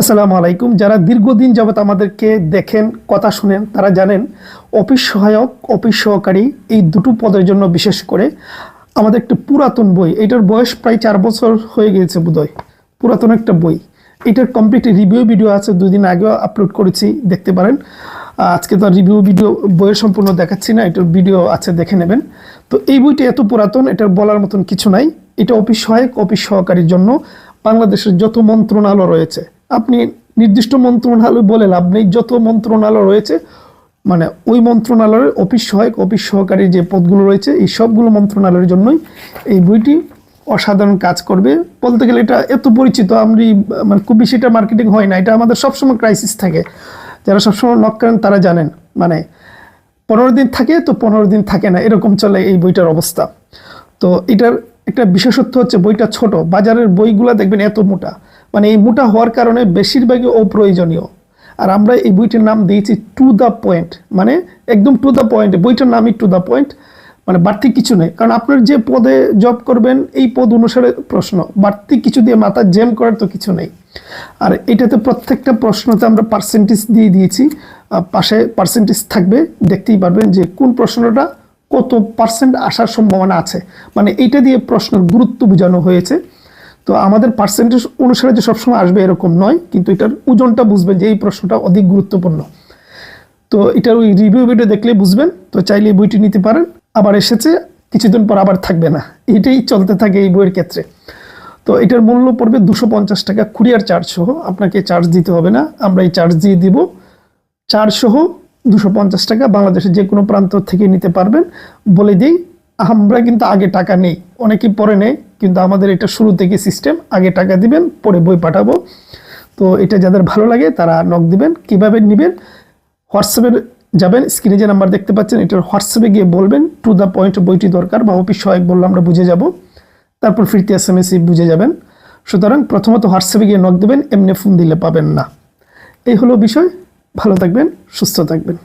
আসসালামু আলাইকুম। যারা দীর্ঘদিন যাবত আমাদেরকে দেখেন, কথা শুনেন, তারা জানেন অফিস সহায়ক, অফিস সহকারী এই দুটো পদের জন্য বিশেষ করে আমাদের একটা পুরাতন বই, এটার বয়স প্রায় 4 বছর হয়ে গিয়েছে বোধহয়, পুরাতন একটা বই। এটার কমপ্লিট রিভিউ ভিডিও আছে, 2 দিন আগেও আপলোড করেছি, দেখতে পারেন। আজকে তো রিভিউ ভিডিও বইয়ের সম্পূর্ণ দেখাচ্ছি না, এটার ভিডিও আছে, দেখে নেবেন। তো এই বইটা এত পুরাতন, এটার বলার মতন কিছু নাই। এটা অফিস সহায়ক, অফিস সহকারীর জন্য বাংলাদেশের যত মন্ত্রণালয় রয়েছে, আপনি নির্দিষ্ট মন্ত্রণালয় বলে লাভ নেই, যত মন্ত্রণালয় রয়েছে মানে ওই মন্ত্রণালয়ের অফিস সহায়ক, অফিস সহকারী যে পদগুলো রয়েছে, এই সবগুলো মন্ত্রণালয়ের জন্যই এই বইটি অসাধারণ কাজ করবে। বলতে গেলে এটা এত পরিচিত, আমি মানে খুব বেশি এটা মার্কেটিং হয় না, এটা আমাদের সবসময় ক্রাইসিস থাকে। যারা সবসময় নক করেন তারা জানেন, মানে 15 দিন থাকে তো 15 দিন থাকে না, এরকম চলে এই বইটার অবস্থা। তো এটার একটা বিশেষত্ব হচ্ছে বইটা ছোট, বাজারের বইগুলো দেখবেন এত মোটা, মানে এই মোটা হওয়ার কারণে বেশিরভাগই অপ্রয়োজনীয়। আর আমরা এই বইটির নাম দিয়েছি টু দ্য পয়েন্ট, মানে একদম টু দ্য পয়েন্ট, বইটার নামই টু দ্য পয়েন্ট, মানে বাড়তি কিছু নেই। কারণ আপনার যে পদে জব করবেন এই পদ অনুসারে প্রশ্ন, বাড়তি কিছু দিয়ে মাথা জ্যাম করার তো কিছু নেই। আর এটাতে প্রত্যেকটা প্রশ্নতে আমরা পার্সেন্টেজ দিয়ে দিয়েছি, পাশে পার্সেন্টেজ থাকবে, দেখতেই পারবেন যে কোন প্রশ্নটা কত পার্সেন্ট আসার সম্ভাবনা আছে, মানে এইটা দিয়ে প্রশ্নের গুরুত্ব বোঝানো হয়েছে। তো আমাদের পার্সেন্টেজ অনুসারে যে সবসময় আসবে এরকম নয়, কিন্তু এটার ওজনটা বুঝবেন যে এই প্রশ্নটা অধিক গুরুত্বপূর্ণ। তো এটার ওই রিভিউ ভিডিও দেখলে বুঝবেন। তো চাইলে এই বইটি নিতে পারেন। আবার এসেছে, কিছুদিন পর আবার থাকবে না, এটাই চলতে থাকে এই বইয়ের ক্ষেত্রে। তো এটার মূল্য পড়বে 250 টাকা, কুরিয়ার চার্জ সহ, আপনাকে চার্জ দিতে হবে না, আমরা এই চার্জ দিয়ে দিব। চার্জ সহ 250 টাকা, বাংলাদেশের যে কোনো প্রান্ত থেকে নিতে পারবেন। বলে দিই, আমরা কিন্তু আগে টাকা নেই, অনেকেই পরে নেয়, কিন্তু আমাদের এটা শুরু থেকে সিস্টেম, আগে টাকা দিবেন, পরে বই পাঠাবো। তো এটা যাদের ভালো লাগে তারা নক দিবেন। কিভাবে নেবেন, হোয়াটসঅ্যাপে যাবেন, স্ক্রিনে যে নাম্বার দেখতে পাচ্ছেন, এটার হোয়াটসঅ্যাপে গিয়ে বলবেন টু দ্য পয়েন্ট বইটি দরকার, বা অফিস সহায়ক বললে আমরা বুঝে যাব, তারপর ফিরতি SMS বুঝে যাবেন। সুতরাং প্রথমত হোয়াটসঅ্যাপে গিয়ে নক দেবেন, এমনি ফোন দিলে পাবেন না। এই হলো বিষয়। ভালো থাকবেন, সুস্থ থাকবেন।